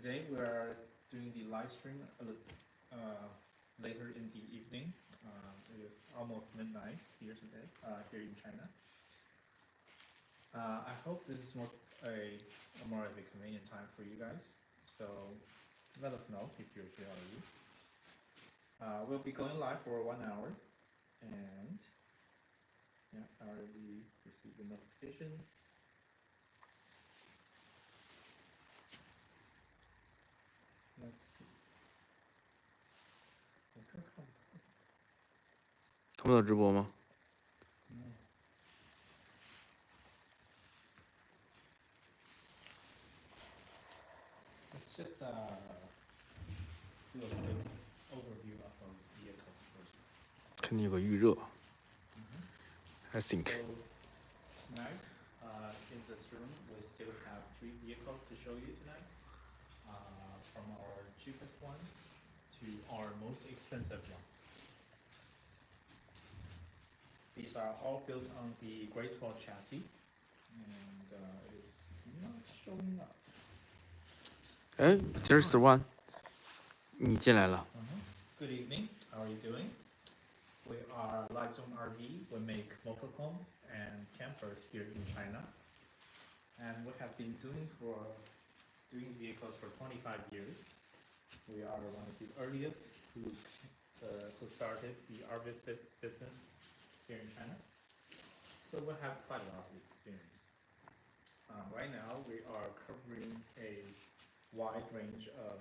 today we are doing the live stream later in the evening. It is almost midnight here today, here in China. I hope this is more of a convenient time for you guys. So let us know if you're here already. We'll be going live for 1 hour, and yeah, I already received the notification. Let's see. 看不到直播吗？ Let's just do a quick overview of our vehicles first. 肯定有个预热。I think. So tonight, in this room, we still have 3 vehicles to show you tonight. From our cheapest ones to our most expensive one. These are all built on the Great Wall chassis, and it is not showing up. 哎 ，There's the one. 你进来了。Good evening. How are you doing? We are Live Zone RV. We make motorhomes and campers here in China, and we have been doing vehicles for 25 years. We are one of the earliest who started the RV business here in China. So we have quite a lot of experience. Right now, we are covering a wide range of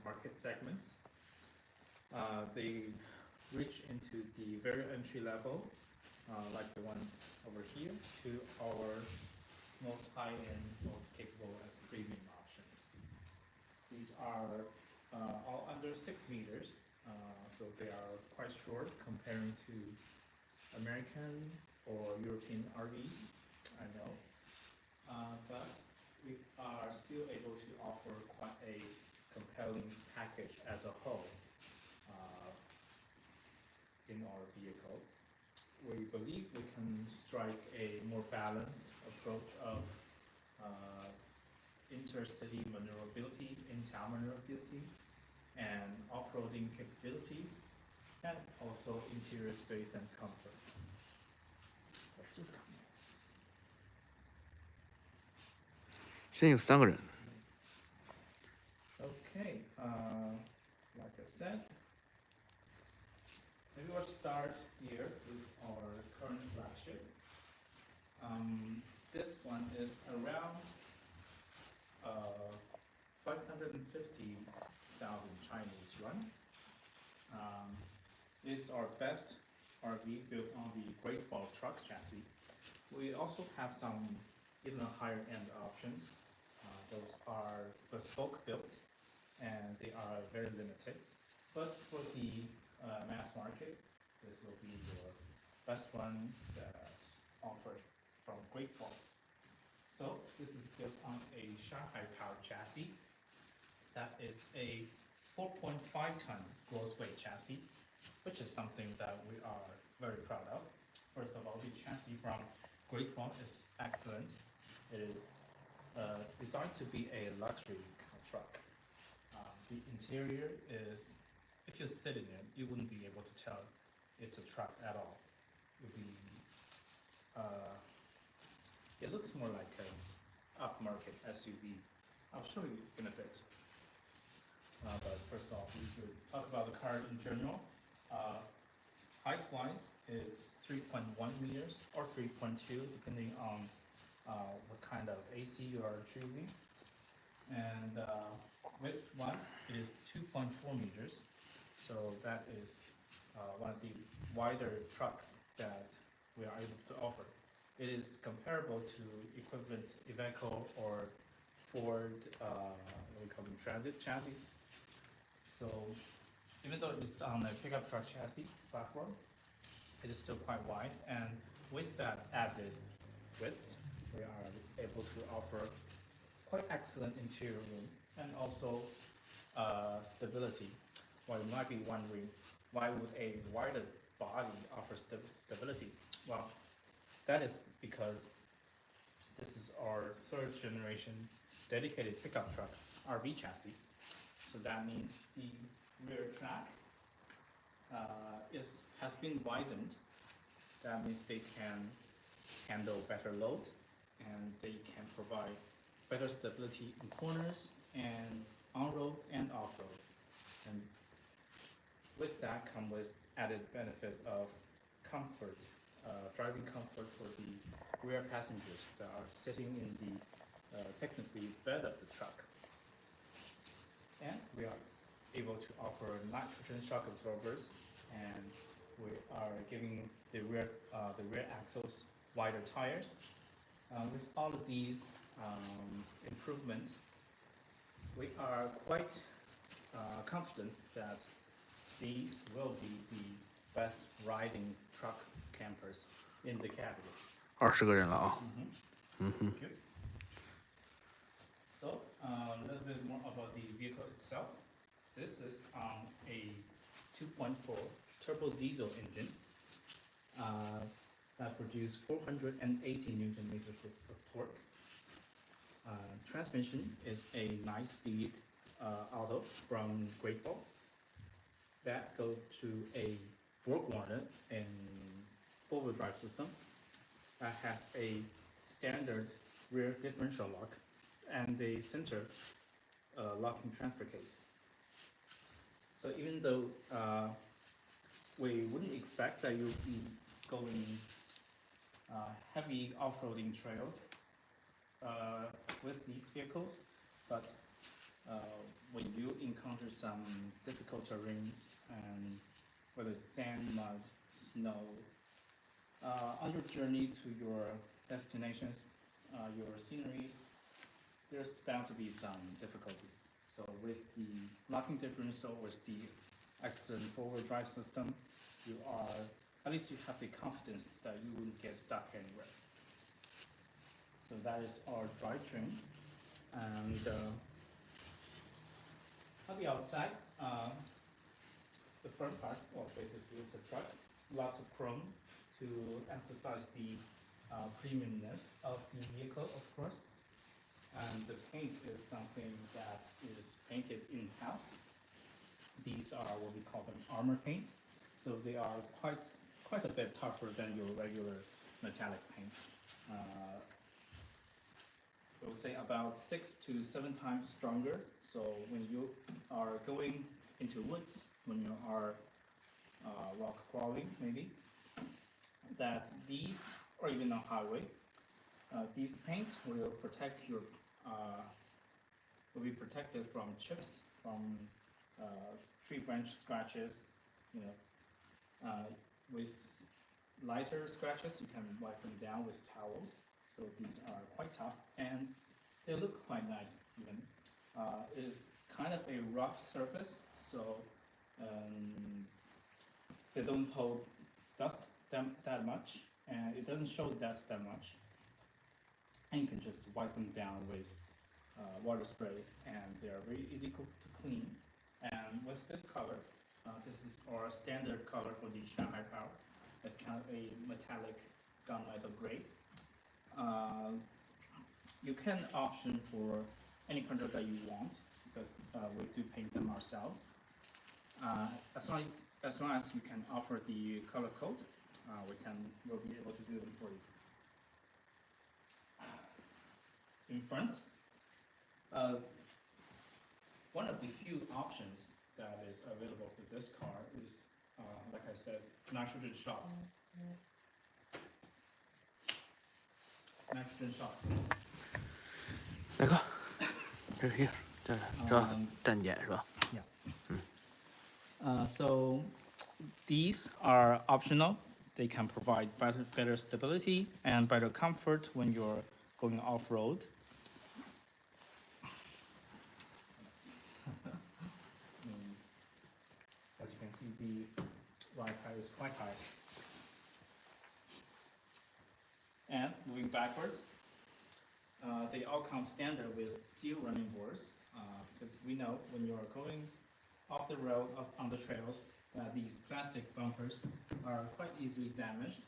market segments. They reach into the very entry level, like the one over here, to our most high-end, most capable and premium options. These are all under 6 meters, so they are quite short comparing to American or European RVs, I know. But we are still able to offer quite a compelling package as a whole in our vehicle. We believe we can strike a more balanced approach of intercity maneuverability, in-town maneuverability, and off-roading capabilities, and also interior space and comfort. Let's just come. 现在有3个人。 Okay, like I said, maybe we'll start here with our current flagship. This one is around 550,000 Chinese yuan. It's our best RV built on the Great Wall truck chassis. We also have some even higher end options. Those are bespoke built, and they are very limited. But for the mass market, this will be your best one that's offered from Great Wall. So this is built on a Shanghai powered chassis. That is a 4.5 ton gross weight chassis, which is something that we are very proud of. First of all, the chassis from Great Wall is excellent. It is designed to be a luxury truck. The interior is, if you sit in it, you wouldn't be able to tell it's a truck at all. It looks more like an upmarket SUV. I'll show you in a bit. But first of all, we should talk about the car in general. Height-wise, it's 3.1 meters or 3.2, depending on what kind of AC you are choosing. And width-wise, it is 2.4 meters. So that is one of the wider trucks that we are able to offer. It is comparable to equivalent Iveco or Ford, we call them transit chassis. So even though it's on a pickup truck chassis platform, it is still quite wide. And with that added width, we are able to offer quite excellent interior room and also stability. Well, you might be wondering, why would a wider body offer stability? Well, that is because this is our 3rd generation dedicated pickup truck RV chassis. So that means the rear track has been widened. That means they can handle better load and they can provide better stability in corners and on-road and off-road. And with that come with added benefit of comfort, driving comfort for the rear passengers that are sitting in the technically bed of the truck. And we are able to offer nitrogen shock absorbers, and we are giving the rear axles wider tires. With all of these improvements, we are quite confident that these will be the best riding truck campers in the category. 20个人了啊。 Thank you. So, a little bit more about the vehicle itself. This is a 2.4 turbo diesel engine that produces 480 Newton meters of torque. Transmission is a 9-speed auto from Great Wall that goes to a Borg-Warner in four-wheel drive system that has a standard rear differential lock and a center locking transfer case. So even though we wouldn't expect that you'll be going heavy off-roading trails with these vehicles, but when you encounter some difficult terrains, and whether it's sand, mud, snow, on your journey to your destinations, your sceneries, there's bound to be some difficulties. So with the locking differential, with the excellent four-wheel drive system, at least you have the confidence that you wouldn't get stuck anywhere. So that is our drivetrain. And on the outside, the front part, well, basically it's a truck, lots of chrome to emphasize the premiumness of the vehicle, of course. And the paint is something that is painted in-house. These are what we call them armor paint. So they are quite a bit tougher than your regular metallic paint. I would say about 6 to 7 times stronger. So when you are going into woods, when you are rock crawling maybe, that these, or even on highway, these paints will protect your, will be protected from chips, from tree branch scratches, you know. With lighter scratches, you can wipe them down with towels. So these are quite tough, and they look quite nice even. It is kind of a rough surface, so they don't hold dust that much, and it doesn't show dust that much. And you can just wipe them down with water sprays, and they are very easy to clean. And with this color, this is our standard color for the Shanghai Power. It's kind of a metallic gunmetal gray. You can option for any color that you want, because we do paint them ourselves. As long as you can offer the color code, we'll be able to do them for you. In front, one of the few options that is available for this car is, like I said, nitrogen shocks. Nitrogen shocks. 来个，这是 here， 这是蛋检是吧？ So these are optional. They can provide better stability and better comfort when you're going off-road. As you can see, the ride height is quite high. And moving backwards, they all come standard with steel running boards, because we know when you're going off the road, on the trails, these plastic bumpers are quite easily damaged.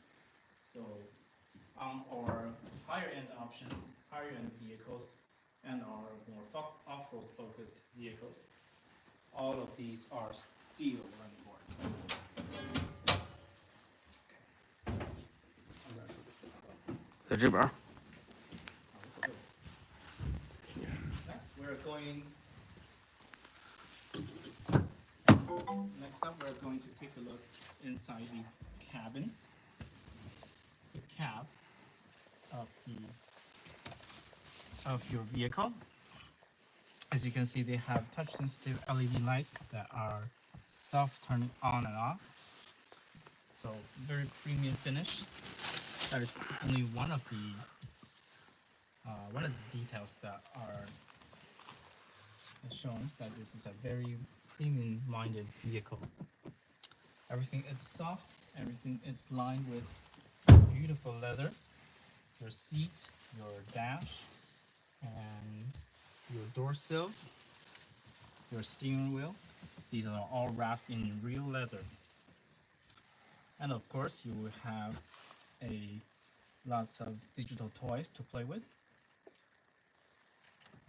So on our higher end options, higher end vehicles, and our more off-road focused vehicles. All of these are steel running boards. Okay. 在这边儿。 Next, we're going. Next up, we're going to take a look inside the cabin. The cab of your vehicle. As you can see, they have touch-sensitive LED lights that are self-turning on and off. So very premium finish. That is only one of the details that are shown that this is a very premium-minded vehicle. Everything is soft. Everything is lined with beautiful leather. Your seat, your dash, and your door sills, your steering wheel. These are all wrapped in real leather. And of course, you will have lots of digital toys to play with.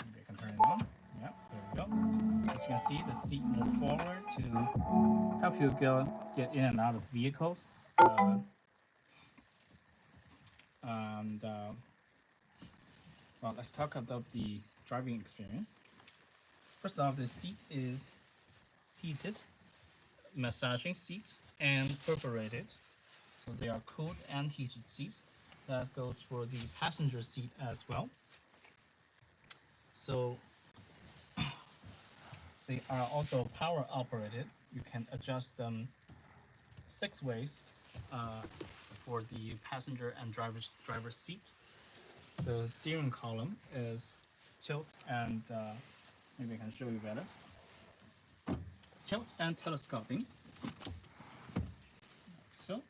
Maybe I can turn it on. Yeah, there we go. As you can see, the seat moves forward to help you get in and out of vehicles. Well, let's talk about the driving experience. First off, the seat is heated, massaging seats, and perforated. So they are cooled and heated seats. That goes for the passenger seat as well. So they are also power operated. You can adjust them 6 ways for the passenger and driver's seat. The steering column is tilt and maybe I can show you better. Tilt and telescoping. Like so.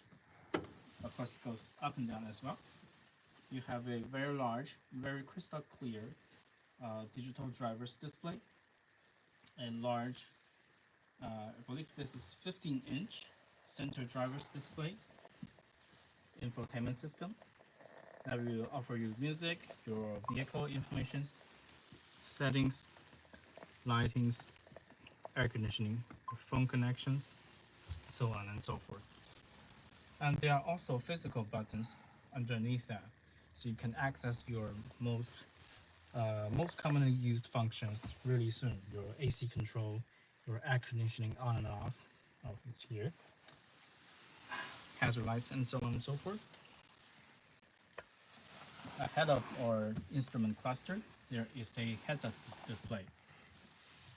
Of course, it goes up and down as well. You have a very large, very crystal clear digital driver's display. A large, I believe this is 15-inch center driver's display infotainment system that will offer you music, your vehicle information, settings, lightings, air conditioning, phone connections, so on and so forth. And there are also physical buttons underneath that, so you can access your most commonly used functions really soon. Your AC control, your air conditioning on and off. Oh, it's here. Hazard lights and so on and so forth. Ahead of our instrument cluster, there is a heads-up display,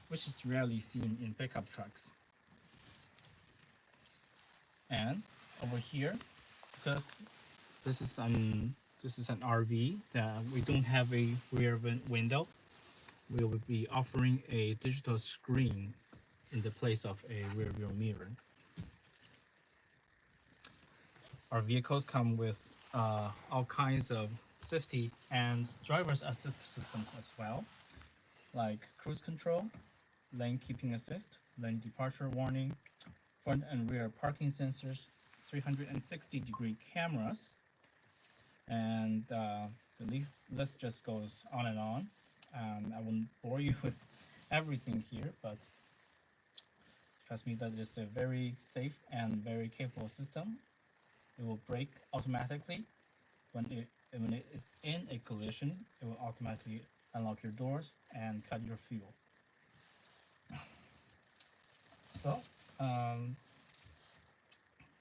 which is rarely seen in pickup trucks. And over here, because this is an RV that we don't have a rear window, we will be offering a digital screen in the place of a rear view mirror. Our vehicles come with all kinds of safety and driver's assist systems as well, like cruise control, lane keeping assist, lane departure warning, front and rear parking sensors, 360-degree cameras, and the list just goes on and on. I won't bore you with everything here, but trust me that it's a very safe and very capable system. It will brake automatically. When it is in a collision, it will automatically unlock your doors and cut your fuel. So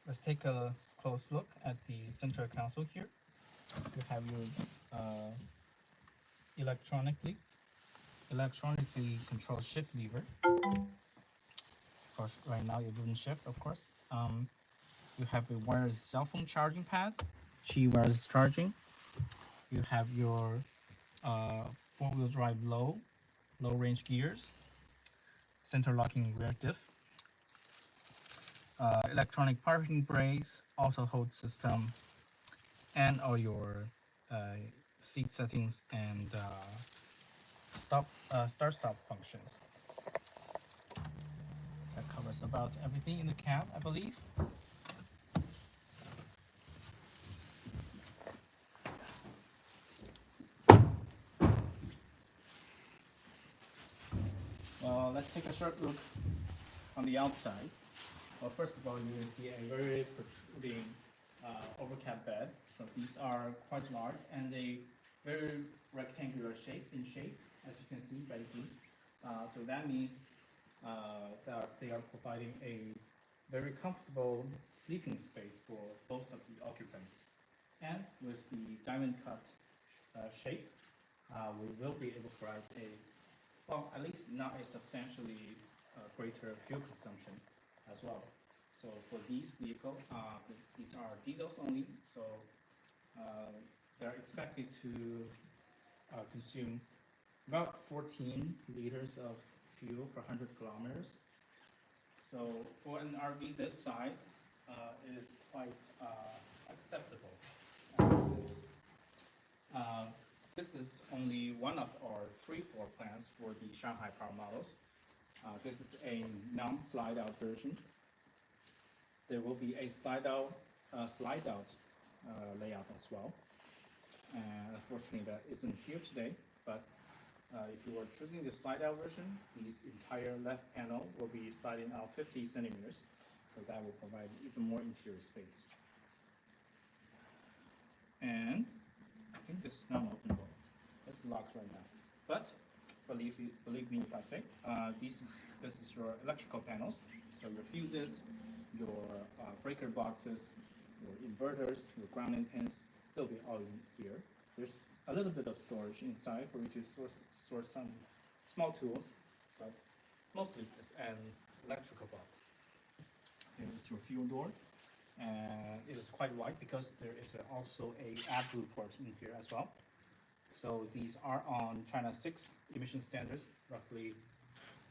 let's take a close look at the center console here. You have your electronically controlled shift lever. Of course, right now it wouldn't shift, of course. You have a wireless cell phone charging pad, Qi wireless charging. You have your four-wheel drive low range gears, center locking rear diff, electronic parking brakes, auto hold system, and all your seat settings and start-stop functions. That covers about everything in the cab, I believe. Well, let's take a short look on the outside. Well, first of all, you will see a very protruding overcab bed. So these are quite large and a very rectangular in shape, as you can see by these. So that means that they are providing a very comfortable sleeping space for both of the occupants. And with the diamond cut shape, we will be able to provide a, well, at least not a substantially greater fuel consumption as well. So for these vehicles, these are diesels only, so they're expected to consume about 14 liters of fuel per 100 kilometers. So for an RV this size, it is quite acceptable. This is only one of our 3 floor plans for the Shanghai car models. This is a non-slide-out version. There will be a slide-out layout as well. And unfortunately, that isn't here today. But if you are choosing the slide-out version, this entire left panel will be sliding out 50 centimeters. So that will provide even more interior space. And I think this is not openable. It's locked right now. But believe me if I say, this is your electrical panels. So your fuses, your breaker boxes, your inverters, your grounding pins, they'll be all in here. There's a little bit of storage inside for you to store some small tools, but mostly it's an electrical box. Here is your fuel door. And it is quite wide because there is also a AdBlue port in here as well. So these are on China 6 emission standards, roughly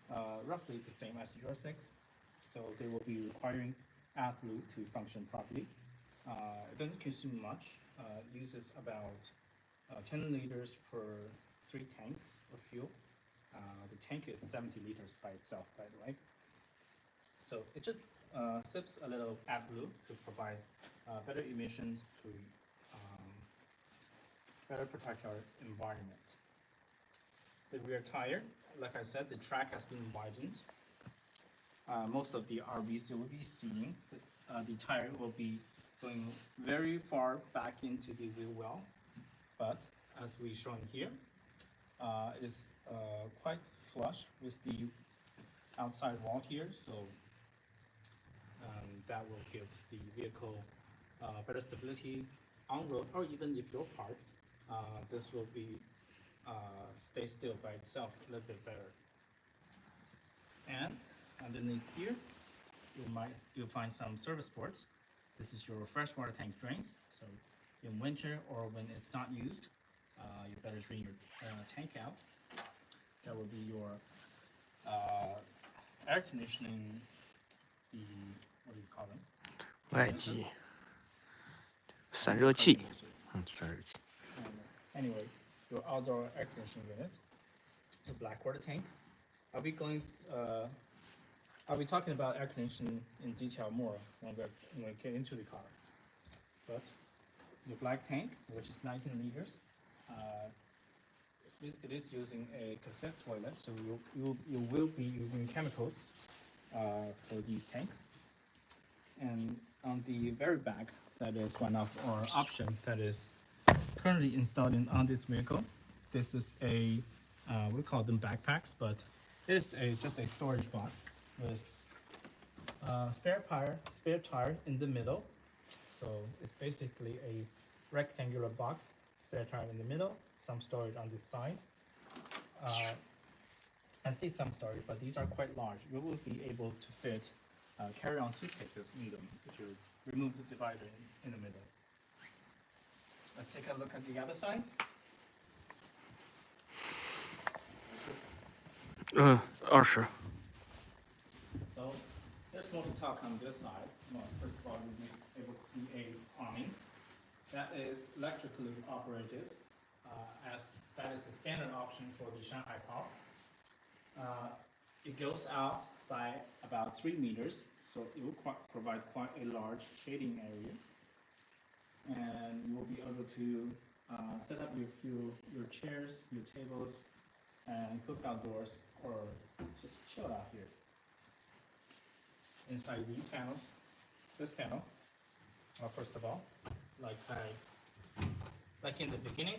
the same as Euro 6. So they will be requiring AdBlue to function properly. It doesn't consume much. It uses about 10 liters per 3 tanks of fuel. The tank is 70 liters by itself, by the way. So it just sips a little AdBlue to provide better emissions to better protect our environment. The rear tire, like I said, the track has been widened. Most of the RVs you will be seeing, the tire will be going very far back into the wheel well, but as we shown here, it is quite flush with the outside wall here, so that will give the vehicle better stability on road, or even if you're parked, this will be stay still by itself a little bit better. And underneath here, you'll find some service ports. This is your freshwater tank drains. So in winter or when it's not used, you better drain your tank out. That will be your air conditioning. What do you call them? 外机散热器，散热器。 Anyway, your outdoor air conditioning unit, the black water tank. I'll be talking about air conditioning in detail more when we get into the car. But your black tank, which is 19 liters, it is using a cassette toilet, so you will be using chemicals for these tanks. And on the very back, that is one of our options that is currently installed on this vehicle. This is a, we call them backpacks, but it is just a storage box with spare tire in the middle. So it's basically a rectangular box, spare tire in the middle, some storage on this side. I see some storage, but these are quite large. You will be able to fit carry-on suitcases in them if you remove the divider in the middle. Let's take a look at the other side. 20. So there's more to talk on this side. Well, first of all, you'll be able to see a awning that is electrically operated, as that is a standard option for the Shanghai car. It goes out by about 3 meters, so it will provide quite a large shading area. And you will be able to set up your chairs, your tables, and cook outdoors, or just just chill out here. Inside these panels, this panel, first of all, like in the beginning,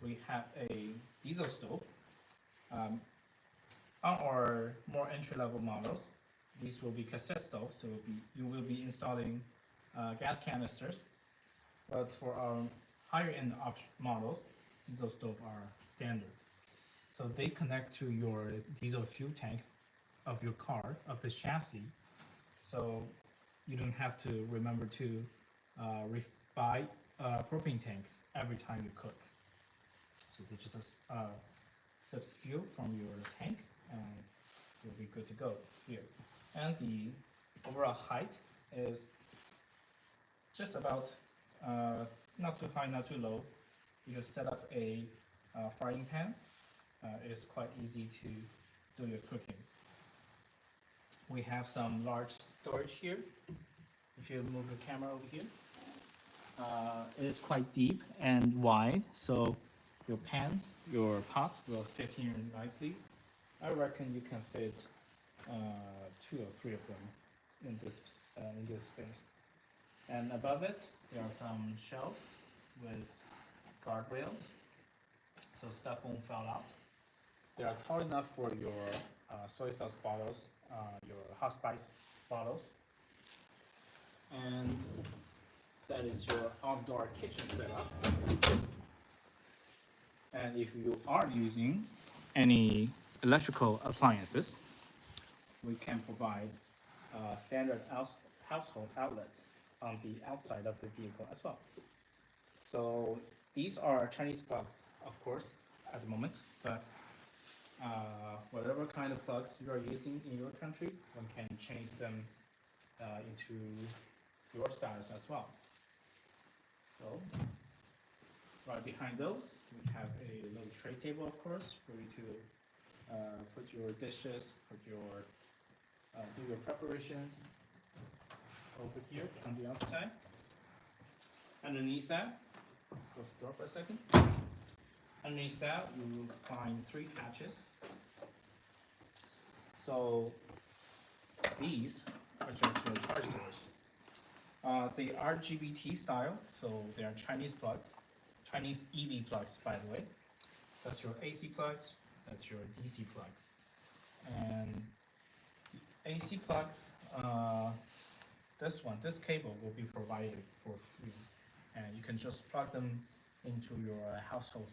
we have a diesel stove. On our more entry-level models, these will be cassette stoves, so you will be installing gas canisters. But for our higher-end models, diesel stoves are standard. So they connect to your diesel fuel tank of your car, of the chassis. So you don't have to remember to buy propane tanks every time you cook. So they just subs fuel from your tank and you'll be good to go here. And the overall height is just about not too high, not too low. You just set up a frying pan. It's quite easy to do your cooking. We have some large storage here. If you move the camera over here, it is quite deep and wide, so your pans, your pots will fit here nicely. I reckon you can fit 2 or 3 of them in this space. And above it, there are some shelves with guardrails, so stuff won't fall out. They are tall enough for your soy sauce bottles, your hot spice bottles, and that is your outdoor kitchen setup. And if you are using any electrical appliances, we can provide standard household outlets on the outside of the vehicle as well. So these are Chinese plugs, of course, at the moment, but whatever kind of plugs you are using in your country, one can change them into your styles as well. So right behind those, we have a little tray table, of course, for you to put your dishes, do your preparations over here on the outside. Underneath that, close the door for a second. Underneath that, you will find 3 hatches. So these are just your charge doors. They are GBT style, so they are Chinese plugs, Chinese EV plugs, by the way. That's your AC plugs, that's your DC plugs. And the AC plugs, this cable will be provided for free. And you can just plug them into your household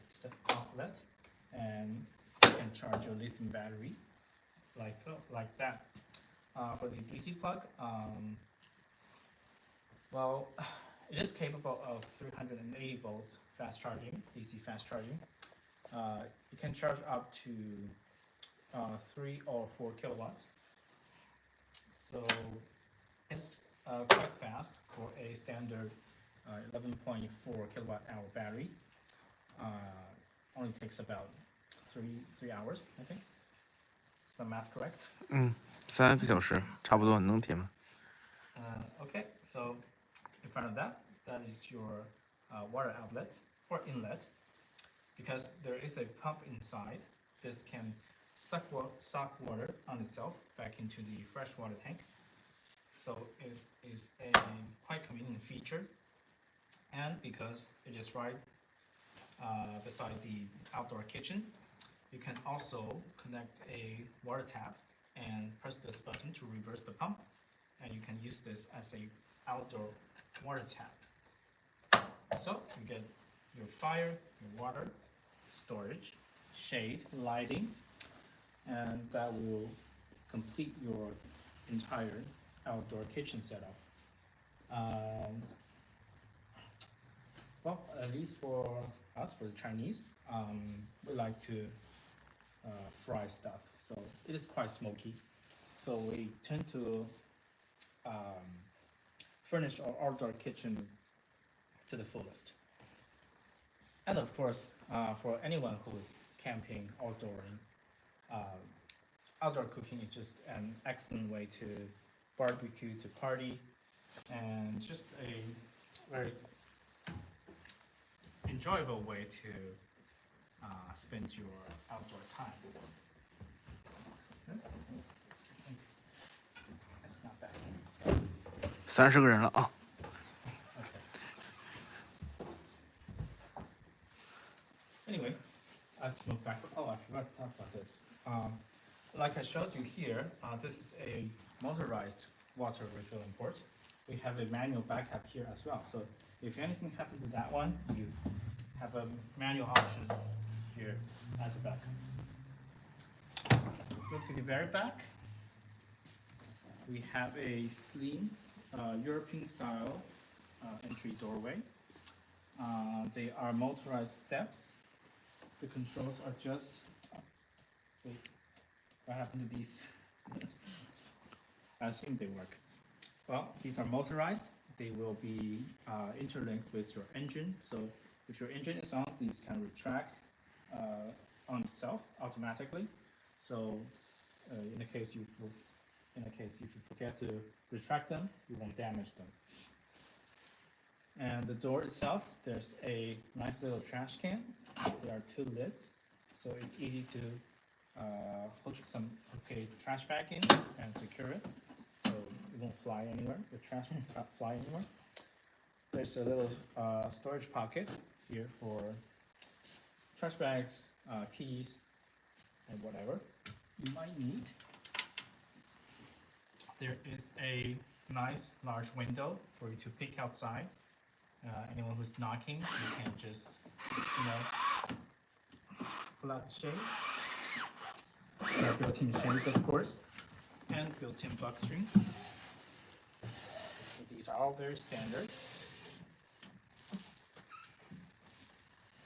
outlet, and you can charge your lithium battery like that. For the DC plug, well, it is capable of 380 volts fast charging, DC fast charging. You can charge up to 3 or 4 kilowatts. So it's quite fast for a standard 11.4 kilowatt hour battery. Only takes about 3 hours, I think. Is my math correct? 3个小时差不多，能填吗？ Okay, so in front of that is your water outlet or inlet. Because there is a pump inside, this can suck water on itself back into the freshwater tank. So it is a quite convenient feature. And because it is right beside the outdoor kitchen, you can also connect a water tap and press this button to reverse the pump, and you can use this as a outdoor water tap. So you get your fire, your water, storage, shade, lighting, and that will complete your entire outdoor kitchen setup. Well, at least for us, for the Chinese, we like to fry stuff, so it is quite smoky. So we tend to furnish our outdoor kitchen to the fullest. And of course, for anyone who is camping, outdoor cooking is just an excellent way to barbecue, to party, and just a very enjoyable way to spend your outdoor time. It's not bad. 30个人了啊。 Anyway, let's move back. Oh, I forgot to talk about this. Like I showed you here, this is a motorized water refilling port. We have a manual backup here as well. So if anything happened to that one, you have a manual options here as a backup. Move to the very back. We have a slim European style entry doorway. They are motorized steps. The controls are just, wait, what happened to these? I assume they work. Well, these are motorized. They will be interlinked with your engine. So if your engine is on, these can retract on itself automatically. So in the case if you forget to retract them, you won't damage them. And the door itself, there's a nice little trash can. There are 2 lids, so it's easy to hook a trash bag in and secure it, so it won't fly anywhere. The trash won't fly anywhere. There's a little storage pocket here for trash bags, keys, and whatever you might need. There is a nice large window for you to peek outside. Anyone who's knocking, you can just, pull out the shade. There are built-in shades, of course, and built-in block screens. So these are all very standard.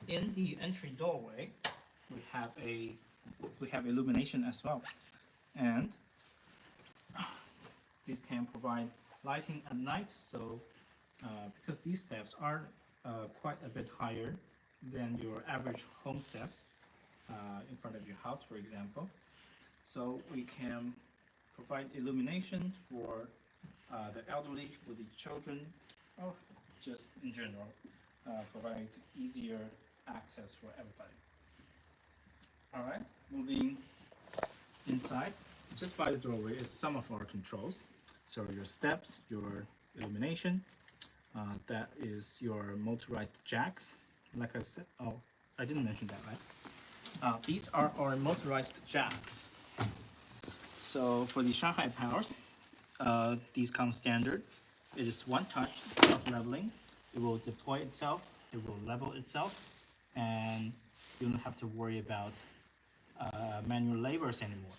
In the entry doorway, we have illumination as well, and these can provide lighting at night. So because these steps are quite a bit higher than your average home steps in front of your house, for example. So we can provide illumination for the elderly, for the children, or just in general, provide easier access for everybody. All right, moving inside, just by the doorway is some of our controls. So your steps, your illumination, that is your motorized jacks. Like I said, oh, I didn't mention that, right? These are our motorized jacks. So for the Shanghai Powers, these come standard. It is one touch, self-leveling. It will deploy itself, it will level itself, and you don't have to worry about manual labors anymore.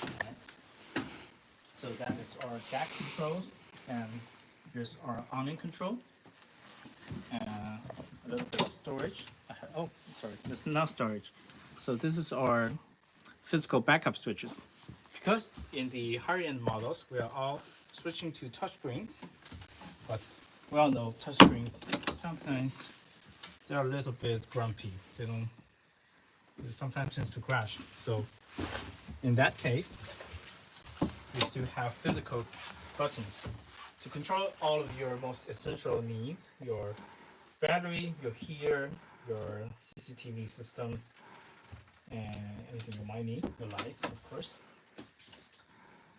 Right. So that is our jack controls, and here's our awning control. A little bit of storage. Oh, sorry, this is not storage. So this is our physical backup switches. Because in the higher-end models, we are all switching to touchscreens, but we all know touchscreens sometimes they're a little bit grumpy. It sometimes tends to crash. So in that case, we still have physical buttons to control all of your most essential needs: your battery, your heater, your CCTV systems, and anything you might need, the lights, of course.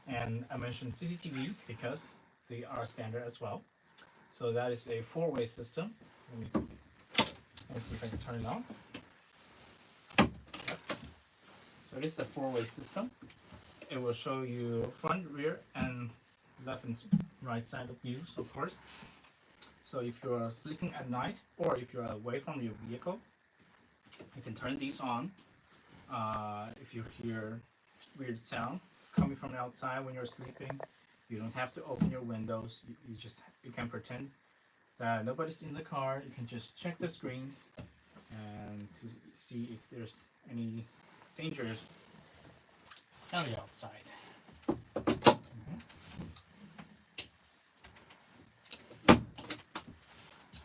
And I mentioned CCTV because they are standard as well. So that is a 4-way system. Let me see if I can turn it on. So it is a 4-way system. It will show you front, rear, and left and right side of views, of course. So if you're sleeping at night or if you're away from your vehicle, you can turn these on. If you hear weird sound coming from outside when you're sleeping, you don't have to open your windows. You can pretend that nobody's in the car. You can just check the screens and to see if there's any dangers on the outside.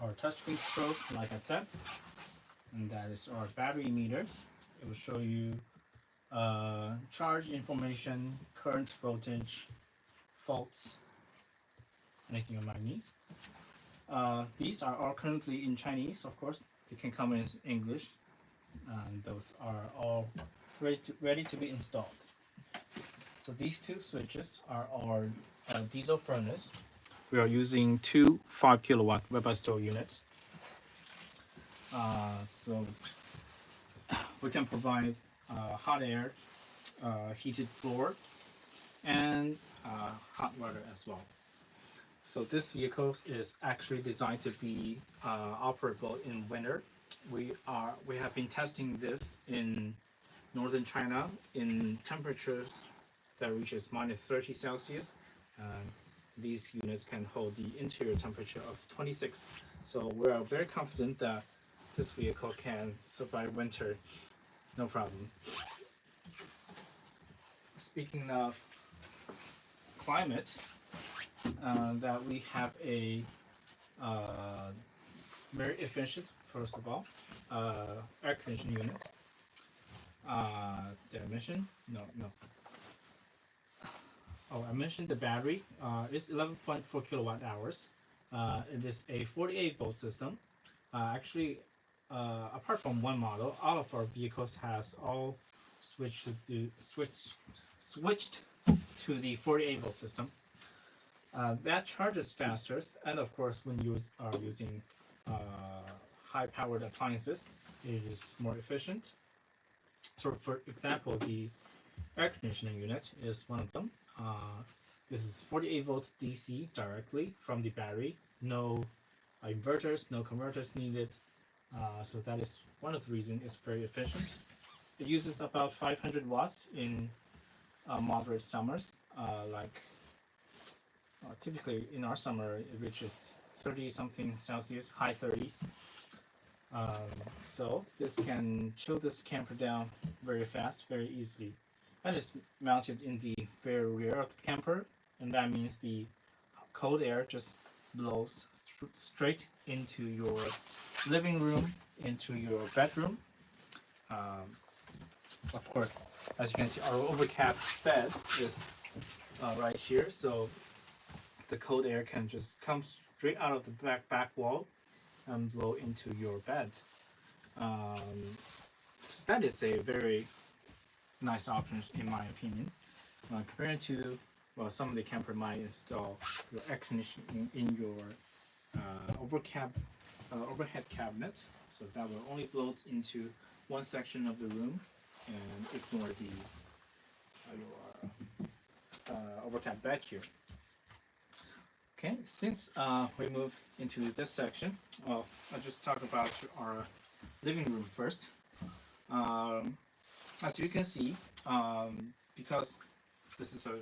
Our touchscreen controls, like I said, and that is our battery meter. It will show you charge information, current voltage, faults, anything you might need. These are all currently in Chinese, of course. They can come in English and those are all ready to be installed. So these two switches are our diesel furnace. We are using two 5 kilowatt Webasto units. So we can provide hot air, heated floor, and hot water as well. So this vehicle is actually designed to be operable in winter. We have been testing this in northern China in temperatures that reaches -30°C. These units can hold the interior temperature of 26. So we are very confident that this vehicle can survive winter, no problem. Speaking of climate, that we have a very efficient, first of all, air conditioning unit. Did I mention? No. Oh, I mentioned the battery. It's 11.4 kilowatt hours. It is a 48 volt system. Actually, apart from one model, all of our vehicles has all switched to the 48 volt system. That charges faster, and of course, when you are using high-powered appliances, it is more efficient. So, for example, the air conditioning unit is one of them. This is 48 volt DC directly from the battery. No inverters, no converters needed. So that is one of the reasons it's very efficient. It uses about 500 watts in moderate summers. Typically in our summer, it reaches 30 something Celsius, high 30s. So this can chill this camper down very fast, very easily. And it's mounted in the very rear of the camper, and that means the cold air just blows straight into your living room, into your bedroom. Of course, as you can see, our Overcab bed is right here, so the cold air can just come straight out of the back wall and blow into your bed. So that is a very nice option in my opinion, compared to some of the camper might install your air conditioning in your overhead cabinet, so that will only blow into one section of the room and ignore the your overhead bed here. Okay, since we moved into this section, I'll just talk about our living room first. As you can see, because this is a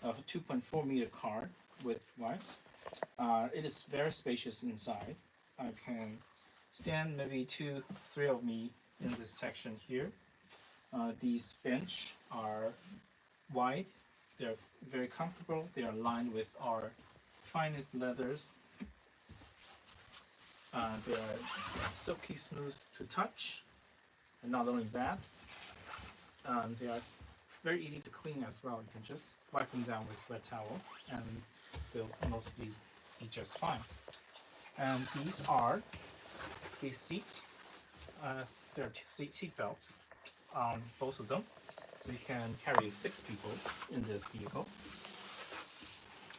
2.4 meter car width wise, it is very spacious inside. I can stand maybe 2-3 of me in this section here. These bench are wide, they're very comfortable, they are lined with our finest leathers. They are silky smooth to touch, and not only that, they are very easy to clean as well. You can just wipe them down with wet towels and they'll mostly be just fine. And these are the seats. There are two seat belts on both of them, so you can carry 6 people in this vehicle.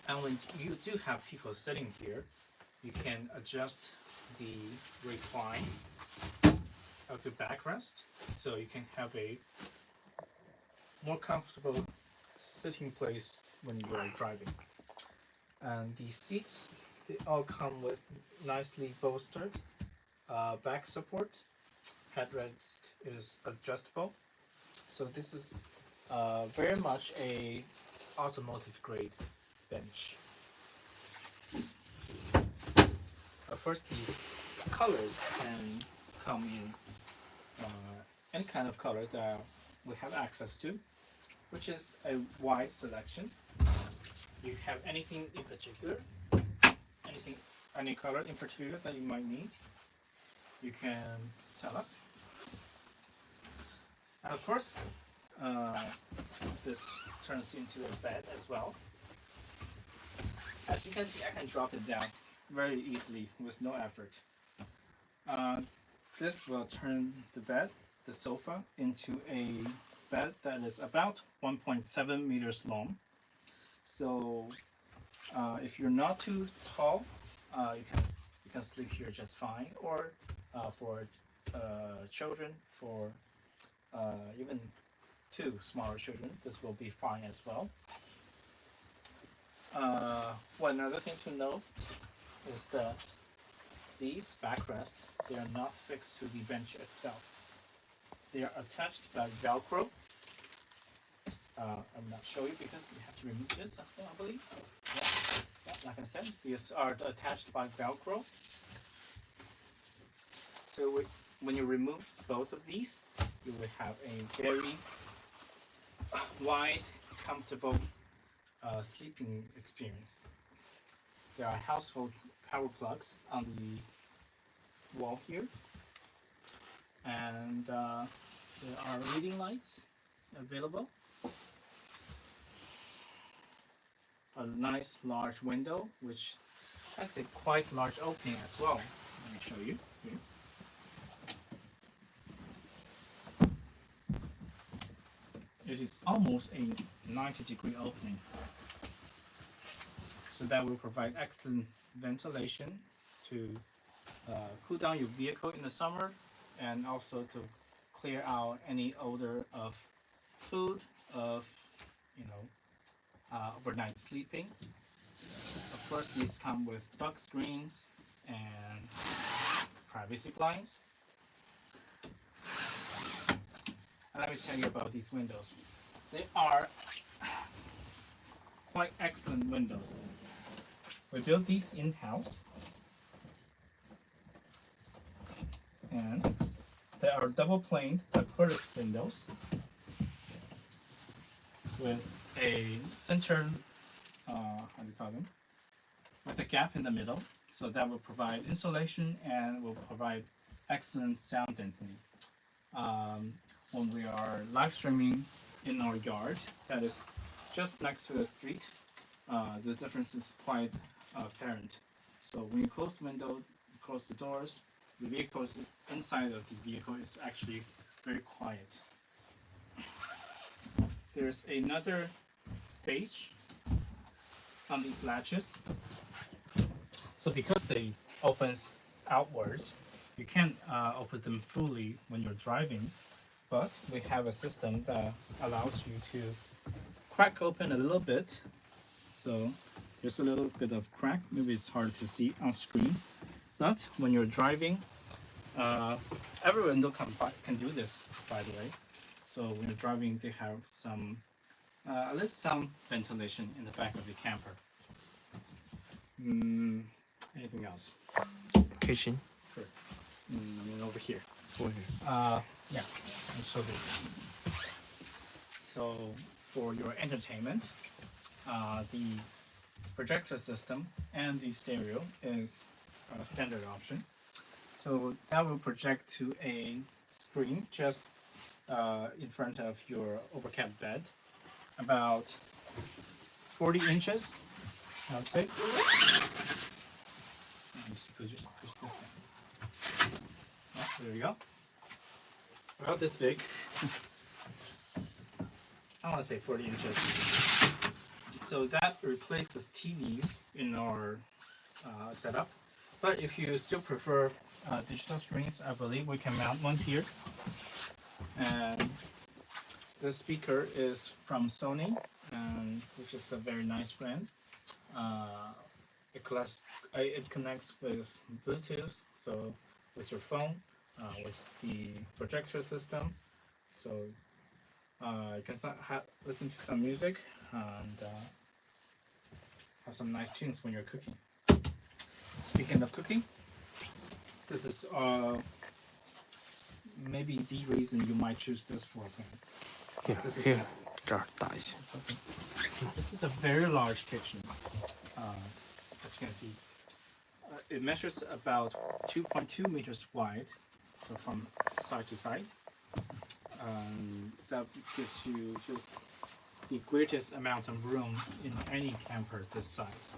And when you do have people sitting here, you can adjust the recline of the backrest, so you can have a more comfortable sitting place when you are driving. And these seats, they all come with nicely bolstered back support. Headrest is adjustable, so this is very much a automotive grade bench. First, these colors can come in any kind of color that we have access to, which is a wide selection. You have anything in particular, any color in particular that you might need, you can tell us. And of course, this turns into a bed as well. As you can see, I can drop it down very easily with no effort. This will turn the bed the sofa into a bed that is about 1.7 meters long. So if you're not too tall, you can sleep here just fine. Or for children, for even two smaller children, this will be fine as well. One other thing to note is that these backrests, they are not fixed to the bench itself. They are attached by Velcro. I'm not showing you because you have to remove this as well, I believe. Yeah, like I said, these are attached by Velcro. So when you remove both of these, you will have a very wide, comfortable sleeping experience. There are household power plugs on the wall here, and there are reading lights available. A nice large window, which has a quite large opening as well. Let me show you here. It is almost a 90-degree opening. So that will provide excellent ventilation to cool down your vehicle in the summer, and also to clear out any odor of food, of overnight sleeping. Of course, these come with duck screens and privacy blinds. And let me tell you about these windows. They are quite excellent windows. We built these in-house, and they are double-planed acrylic windows with a center, how do you call them? With a gap in the middle, so that will provide insulation and will provide excellent sound deadening. When we are live streaming in our yard, that is just next to the street, the difference is quite apparent. So when you close the window, close the doors, the vehicles inside of the vehicle is actually very quiet. There's another stage on these latches. So because they opens outwards, you can't open them fully when you're driving, but we have a system that allows you to crack open a little bit. So there's a little bit of crack. Maybe it's hard to see on screen, but when you're driving, every window can do this, by the way. So when you're driving, they have some, at least some ventilation in the back of the camper. Anything else? Kitchen. Sure. Over here. Over here. Yeah, I'll show this. So for your entertainment, the projector system and the stereo is a standard option. So that will project to a screen just in front of your Overcab bed, about 40 inches, I would say. Just push this down. Yeah, there we go. About this big. I want to say 40 inches. So that replaces TVs in our setup. But if you still prefer digital screens, I believe we can mount one here. And this speaker is from Sony, which is a very nice brand. It connects with Bluetooth, so with your phone, with the projector system. So you can listen to some music and have some nice tunes when you're cooking. Speaking of cooking, this is maybe the reason you might choose this floor plan. Here, This is here. 这儿打一下。 This is a very large kitchen. As you can see, it measures about 2.2 meters wide, so from side to side. That gives you just the greatest amount of room in any camper this size.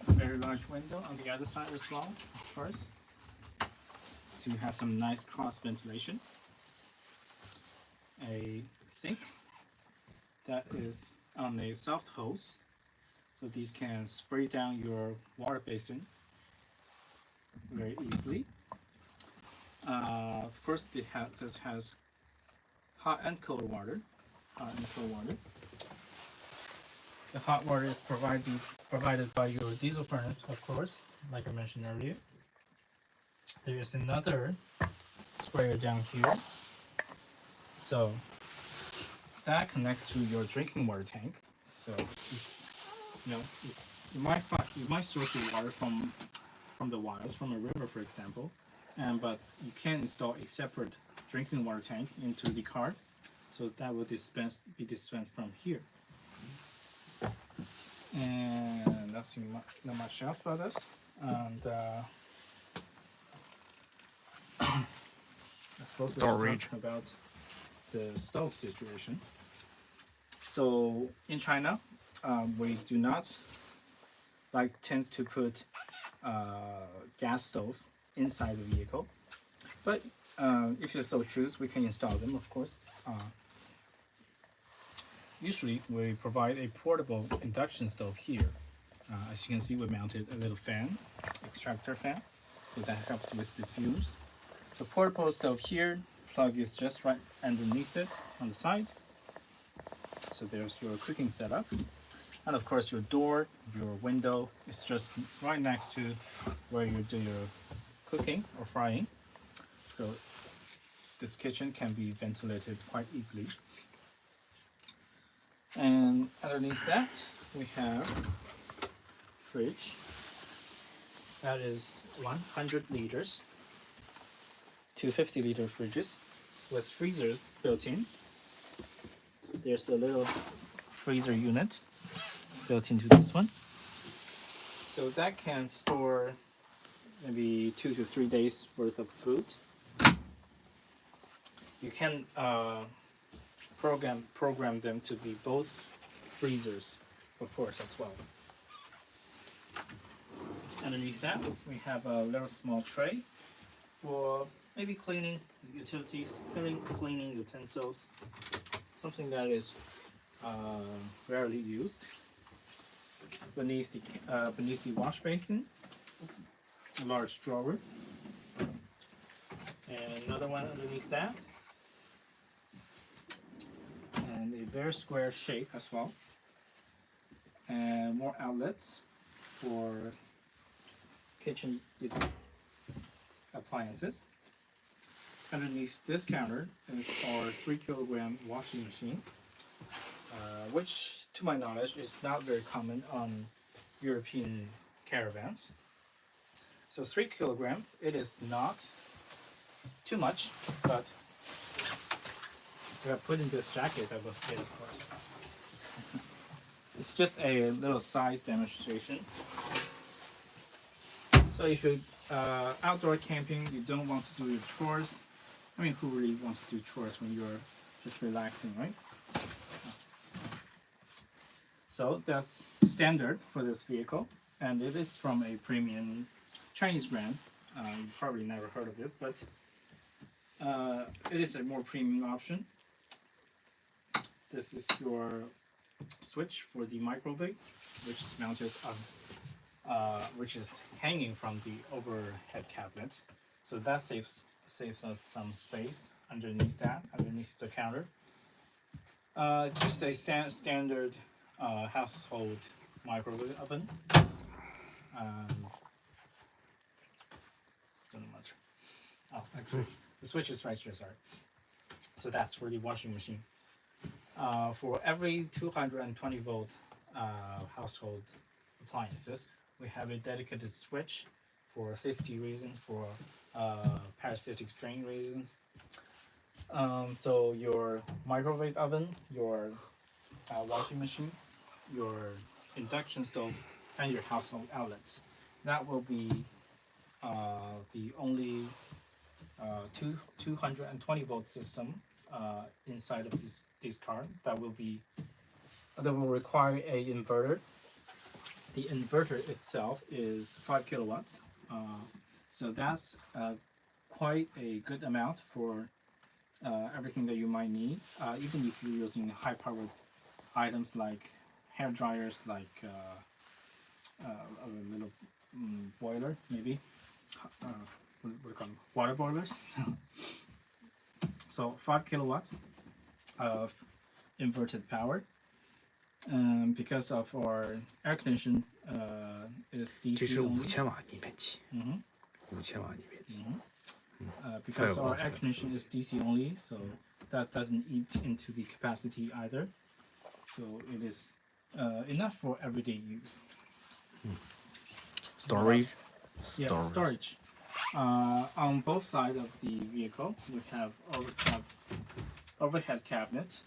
A very large window on the other side as well, of course. So you have some nice cross ventilation. a sink that is on a soft hose, so these can spray down your water basin very easily. Of course, this has hot and cold water. Hot and cold water. The hot water is provided by your diesel furnace, of course, like I mentioned earlier. There is another sprayer down here, so that connects to your drinking water tank. So you might source your water from the waters from a river, for example, but you can install a separate drinking water tank into the car, so that will be dispensed from here. And that's not much else about this. And I suppose we should talk about the stove situation. So in China, we do not tend to put gas stoves inside the vehicle, but if you so choose, we can install them, of course. Usually, we provide a portable induction stove here. As you can see, we mounted a little fan, extractor fan, so that helps with the fumes. The portable stove here, plug is just right underneath it on the side. So there's your cooking setup. And of course, your door, your window is just right next to where you do your cooking or frying. So this kitchen can be ventilated quite easily. And underneath that, we have fridge. That is 100 liters to 50-liter fridges with freezers built in. There's a little freezer unit built into this one. So that can store maybe 2 to 3 days worth of food. You can program them to be both freezers, of course, as well. Underneath that, we have a little small tray for maybe cleaning utilities, cleaning utensils, something that is rarely used. Beneath the wash basin, a large drawer, and another one underneath that, and a very square shape as well, and more outlets for kitchen appliances. Underneath this counter is our 3-kilogram washing machine, which to my knowledge is not very common on European caravans. So 3 kilograms, it is not too much, but we are putting this jacket that will fit, of course. It's just a little size demonstration. So if you're outdoor camping, you don't want to do your chores. I mean, who really wants to do chores when you're just relaxing, right? So that's standard for this vehicle, and it is from a premium Chinese brand. You probably never heard of it, but it is a more premium option. This is your switch for the microwave, which is mounted on, which is hanging from the overhead cabinet. So that saves us some space underneath the counter. Just a standard household microwave oven. Don't know much. Oh, actually, the switch is right here. Sorry. So that's for the washing machine. For every 220 volt household appliances, we have a dedicated switch for safety reasons, for parasitic strain reasons. So your microwave oven, your washing machine, your induction stove, and your household outlets. That will be the only 220 volt system inside of this car that will require a inverter. The inverter itself is 5 kilowatts, so that's quite a good amount for everything that you might need, even if you're using high-powered items like hair dryers, like a little boiler, maybe. What do you call them? Water boilers. So 5 kilowatts of inverted power. Because of our air condition is 这 DC 是 only. 5000瓦逆变器， Mhm. 5000瓦逆变器。 Because our air condition is DC only, so that doesn't eat into the capacity either. So it is enough for everyday use. Storage. Yes, storage. On both sides of the vehicle, we have overhead cabinets.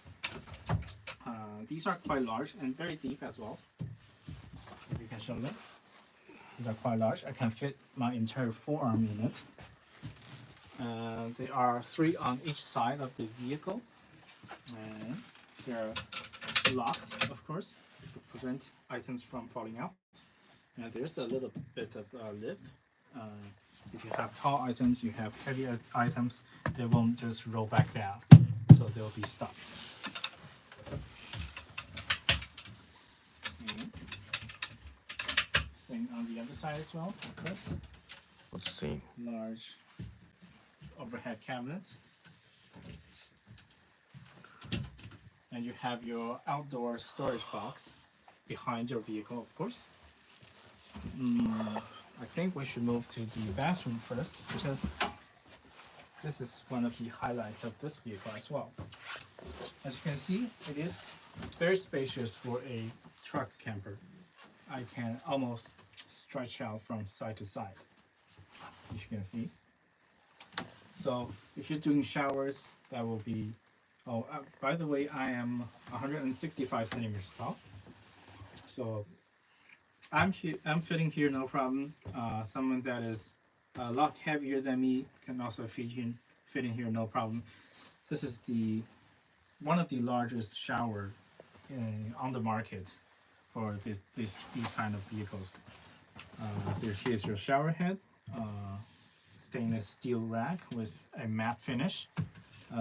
These are quite large and very deep as well. If you can show them. These are quite large. I can fit my entire forearm in it. There are 3 on each side of the vehicle. And they're locked, of course, to prevent items from falling out. And there's a little bit of a lip. If you have tall items, you have heavy items, they won't just roll back down. So they'll be stopped. Same on the other side as well, of course. Let's see. Large overhead cabinets. And you have your outdoor storage box behind your vehicle, of course. I think we should move to the bathroom first, because this is one of the highlights of this vehicle as well. As you can see, it is very spacious for a truck camper. I can almost stretch out from side to side, as you can see. So if you're doing showers, that will be, by the way, I am 165 centimeters tall. So I'm fitting here, no problem. Someone that is a lot heavier than me can also fit in here, no problem. This is one of the largest shower on the market for these kind of vehicles. Here's your shower head, stainless steel rack with a matte finish,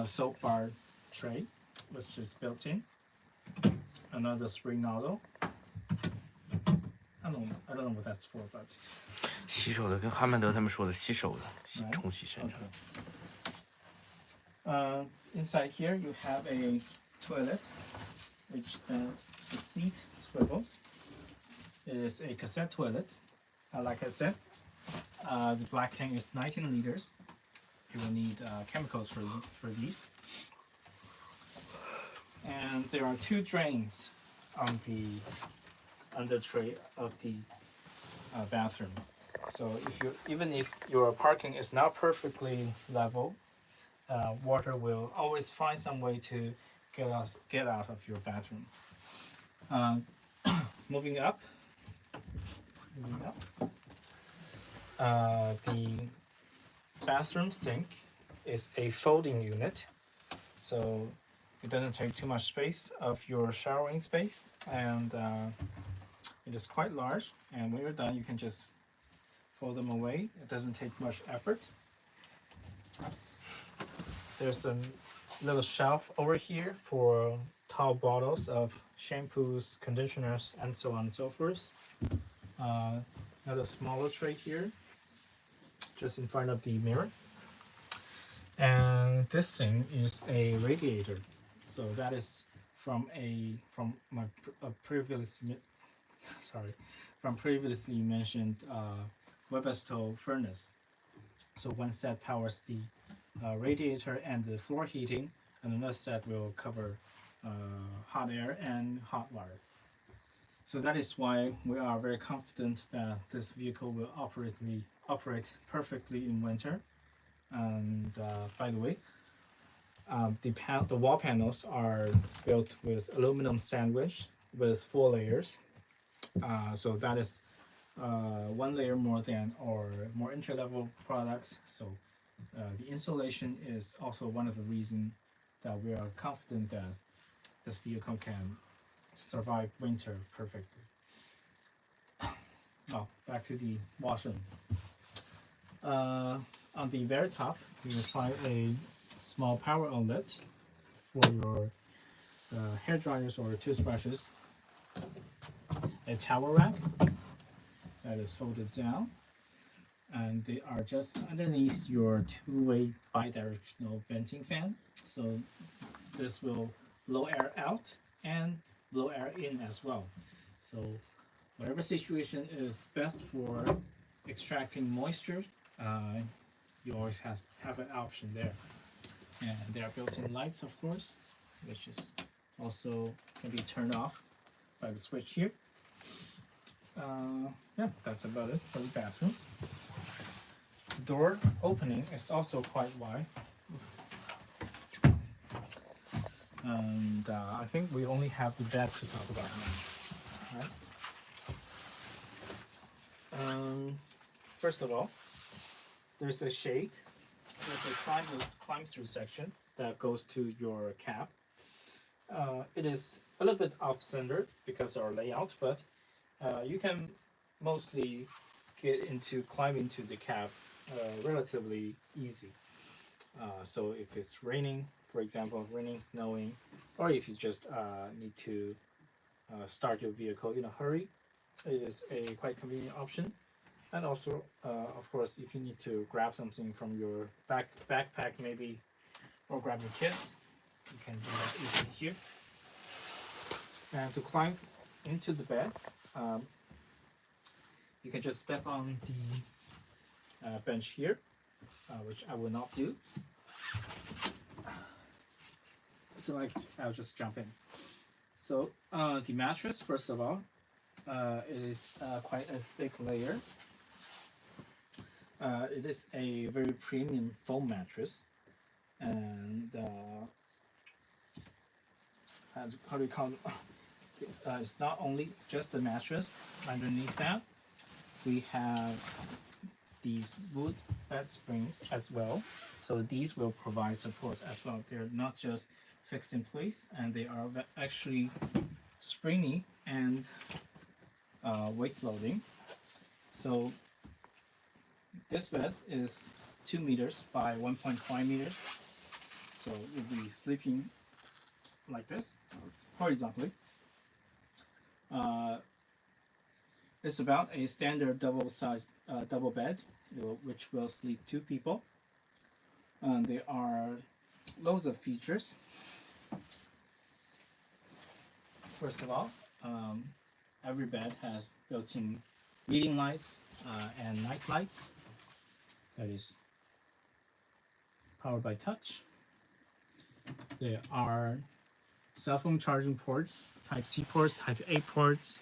soap bar tray, which is built in, another spring nozzle. I don't know what that's for, but 洗手的跟哈曼德他们说的洗手的，冲洗身上。 Inside here you have a toilet, which the seat swivels. It is a cassette toilet. Like I said, the black tank is 19 liters. You will need chemicals for these. And there are 2 drains on the under tray of the bathroom. So even if your parking is not perfectly level, water will always find some way to get out of your bathroom. Moving up. The bathroom sink is a folding unit, so it doesn't take too much space of your showering space, and it is quite large. And when you're done, you can just fold them away. It doesn't take much effort. There's a little shelf over here for tall bottles of shampoos, conditioners, and so on and so forth. Another smaller tray here, just in front of the mirror. And this thing is a radiator. So that is from my previously mentioned Webasto furnace. So one set powers the radiator and the floor heating, and another set will cover hot air and hot water. So that is why we are very confident that this vehicle will operate perfectly in winter. And by the way, the wall panels are built with aluminum sandwich with 4 layers. So that is 1 layer more than our more entry-level products. So the insulation is also one of the reasons that we are confident that this vehicle can survive winter perfectly. Now back to the washroom. On the very top, you will find a small power outlet for your hair dryers or toothbrushes, a towel rack that is folded down, and they are just underneath your two-way bidirectional venting fan. So this will blow air out and blow air in as well. So whatever situation is best for extracting moisture, you always have an option there. And there are built-in lights, of course, which is also can be turned off by the switch here. Yeah, that's about it for the bathroom. The door opening is also quite wide. And I think we only have the bed to talk about now. Right? First of all, there's a shade. There's a climb-through section that goes to your cab. It is a little bit off-center because of our layout, but you can mostly climb into the cab relatively easy. So if it's raining, for example, raining, snowing, or if you just need to start your vehicle in a hurry, it is a quite convenient option. And also, of course, if you need to grab something from your backpack maybe, or grab your kids, you can do that easily here. And to climb into the bed, you can just step on the bench here, which I will not do. So I'll just jump in. So the mattress, first of all, it is quite a thick layer. It is a very premium foam mattress, and how do you call it? It's not only just the mattress. Underneath that, we have these wood bed springs as well. So these will provide support as well. They're not just fixed in place, and they are actually springy and weight loading. So this bed is 2 meters by 1.5 meters. So you'll be sleeping like this, horizontally. It's about a standard double bed, which will sleep 2 people. There are loads of features. First of all, every bed has built-in reading lights and night lights. That is powered by touch. There are cell phone charging ports, Type-C ports, Type-A ports,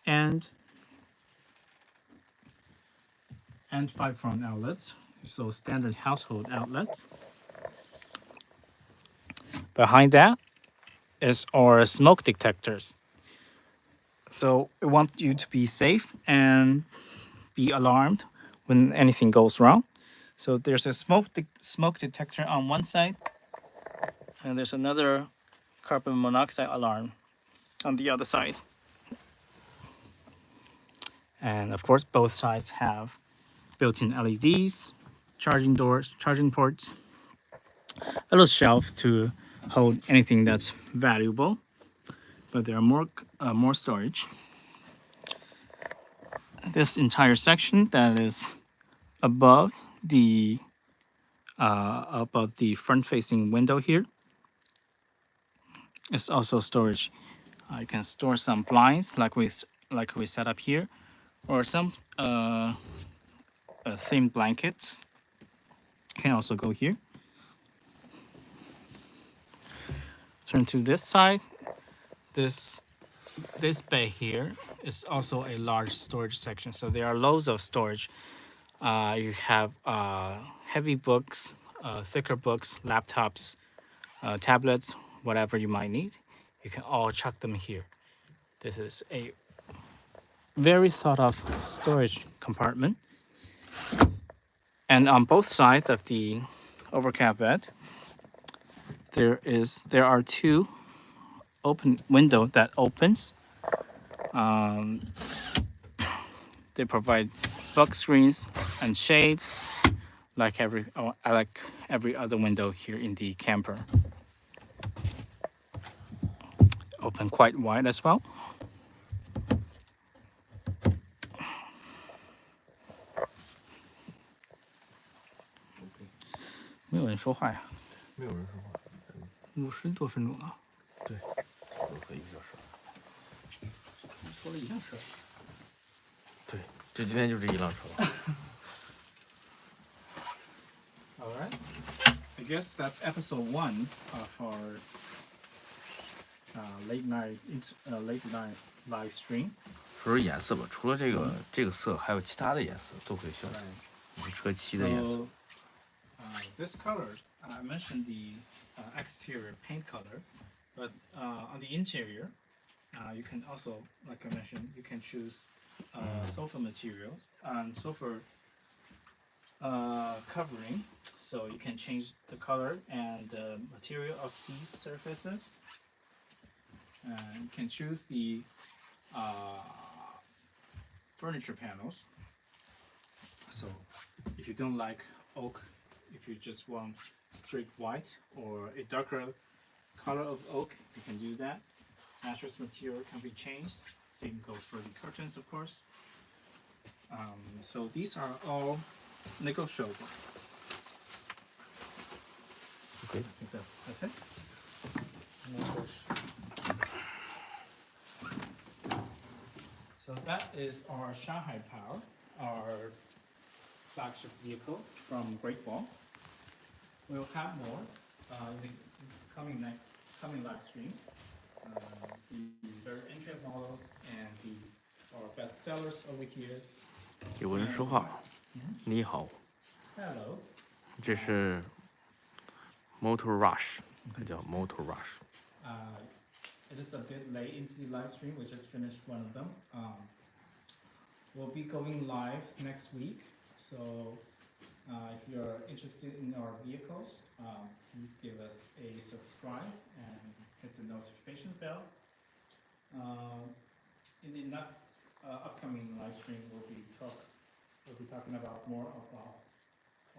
and 5-front outlets, so standard household outlets. Behind that is our smoke detectors. So we want you to be safe and be alarmed when anything goes wrong. So there's a smoke detector on one side, and there's another carbon monoxide alarm on the other side. And of course, both sides have built-in LEDs, charging doors, charging ports, a little shelf to hold anything that's valuable, but there are more storage. This entire section that is above the front-facing window here is also storage. You can store some blinds like we set up here, or some thin blankets can also go here. Turn to this side. This bay here is also a large storage section, so there are loads of storage. You have heavy books, thicker books, laptops, tablets, whatever you might need. You can all chuck them here. This is a very thought of storage compartment. And on both sides of the Overcab bed, there are 2 open window that opens. They provide book screens and shade, like every other window here in the camper. Open quite wide as well. OK， 没有人说话呀，没有人说话。50多分钟了。对，都快1个小时了。说了一辆车。对，这今天就这一辆车了。All right. I guess that's episode 1 of our late night live stream. 说说颜色吧，除了这个色，还有其他的颜色都可以选择。你们车漆的颜色。So, this color, I mentioned the exterior paint color, but on the interior, you can also, like I mentioned, you can choose sofa materials and sofa covering. So you can change the color and the material of these surfaces. And you can choose the furniture panels. So if you don't like oak, if you just want straight white or a darker color of oak, you can do that. Mattress material can be changed. Same goes for the curtains, of course. So these are all negotiable. OK， I think that's it. So that is our Shanghai Power, our flagship vehicle from Great Wall. We'll have more in the coming live streams. The very entry models and our best sellers over here. 有个人说话。你好。Hello. 这是 Motor Rush， 它叫 Motor Rush。It is a bit late into the live stream. We just finished one of them. We'll be going live next week. So if you're interested in our vehicles, please give us a subscribe and hit the notification bell. In the next upcoming live stream, we'll be talking about more about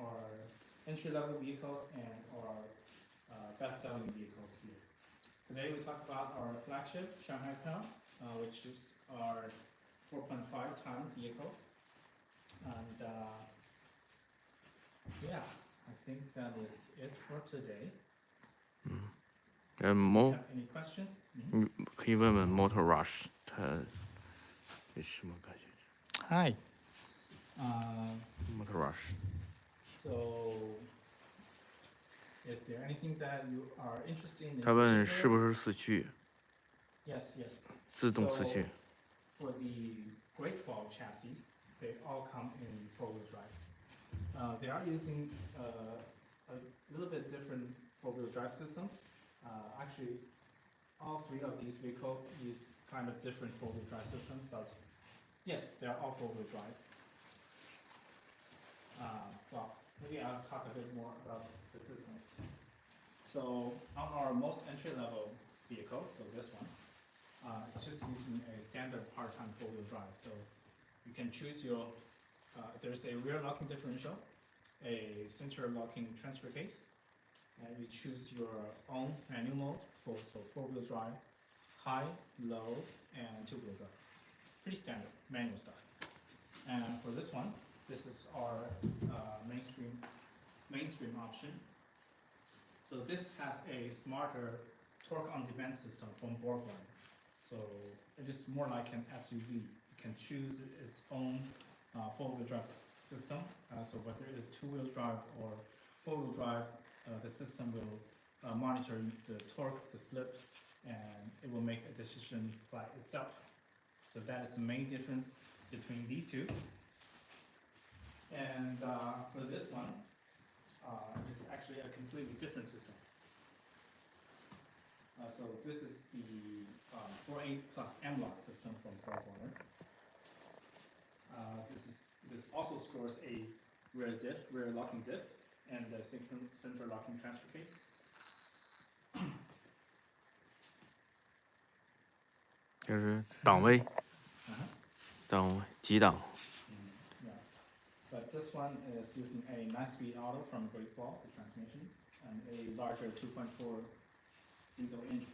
our entry-level vehicles and our best-selling vehicles here. Today we talk about our flagship Shanghai Power, which is our 4.5-ton vehicle. And yeah, I think that is it for today. Have any questions? 可以问问 Motor Rush 它有什么感觉 Hi.？Motor Rush。 So, is there anything that you are interested in? 他问是不是4驱？ Yes, yes. 自动4驱。 For the Great Wall chassis, they all come in 4-wheel drives. They are using a little bit different 4-wheel drive systems. Actually, all 3 of these vehicles use kind of different 4-wheel drive systems, but yes, they are all 4-wheel drive. Well, maybe I'll talk a bit more about the systems. So on our most entry-level vehicle, so this one, it's just using a standard part-time 4-wheel drive. So you can choose your, there's a rear locking differential, a center locking transfer case, and you choose your own manual mode for 4-wheel drive, high, low, and 2-wheel drive. Pretty standard manual stuff. And for this one, this is our mainstream option. So this has a smarter torque on demand system from Borgward. So it is more like an SUV. You can choose its own 4-wheel drive system. So whether it is 2-wheel drive or 4-wheel drive, the system will monitor the torque, the slip, and it will make a decision by itself. So that is the main difference between these two. And for this one, it's actually a completely different system. So this is the 4A plus M-lock system from Borgward. This also scores a rear locking diff, and a center locking transfer case. 就是档位，档位几档。Yeah. but this one is using a 9-speed auto from Great Wall, the transmission, and a larger 2.4 diesel engine.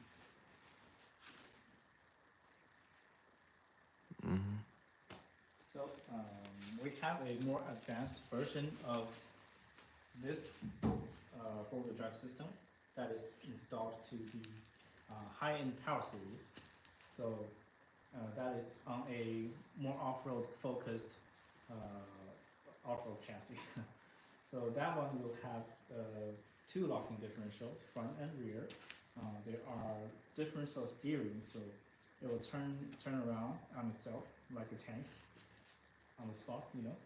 So we have a more advanced version of this four-wheel drive system that is installed to the high-end power series. So that is on a more off-road focused off-road chassis. So that one will have two locking differentials, front and rear. There are differential steering, so it will turn around on itself like a tank on the spot, you know.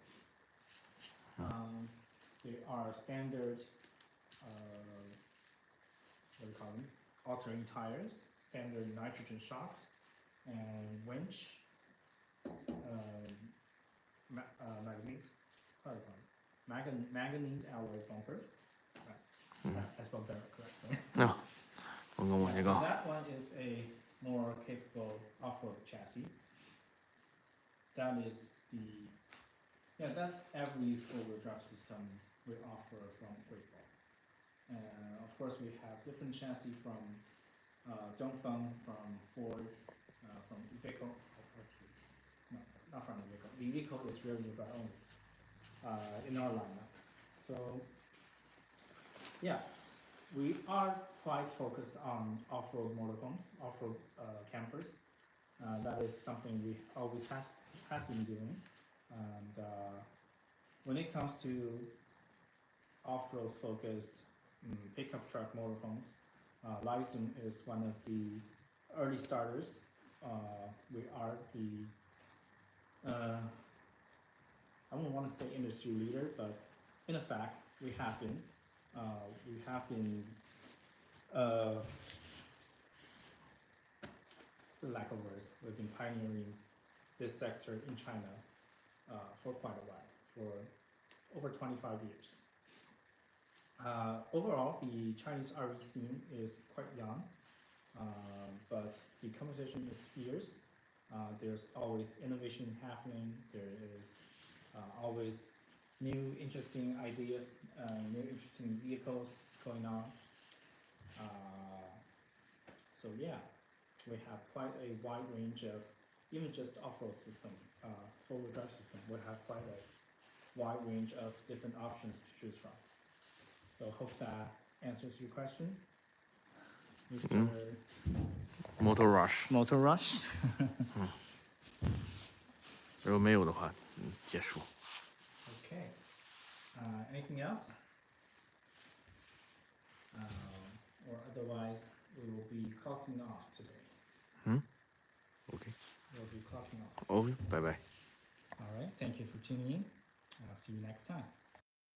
There are standard, what do you call them? All-terrain tires, standard nitrogen shocks, and winch, manganese alloy bumper. Right. I spelled that correctly. No, so that one is a more capable off-road chassis. That is that's every four-wheel drive system we offer from Great Wall. And of course, we have different chassis from Dongfeng, from Ford, from Iveco. No, not from Iveco. The Iveco is rear-wheel drive only in our lineup. So, yeah, we are quite focused on off-road motorhomes, off-road campers. That is something we always has been doing. And when it comes to off-road focused pickup truck motorhomes, Lysum is one of the early starters. We are the, I wouldn't want to say industry leader, but in fact, we have been. For lack of words, we've been pioneering this sector in China for quite a while, for over 25 years. Overall, the Chinese RV scene is quite young, but the competition is fierce. There's always innovation happening. There is always new interesting ideas, new interesting vehicles going on. So yeah, we have quite a wide range of, even just off-road system, four-wheel drive system, we have quite a wide range of different options to choose from. So hope that answers your question, Mr. Motor Rush. Motor Rush. 如果没有的话，结束。 Okay. Anything else? Or otherwise, we will be clocking off today. OK. We'll be clocking off. OK，拜拜。All right. Thank you for tuning in. I'll see you next time.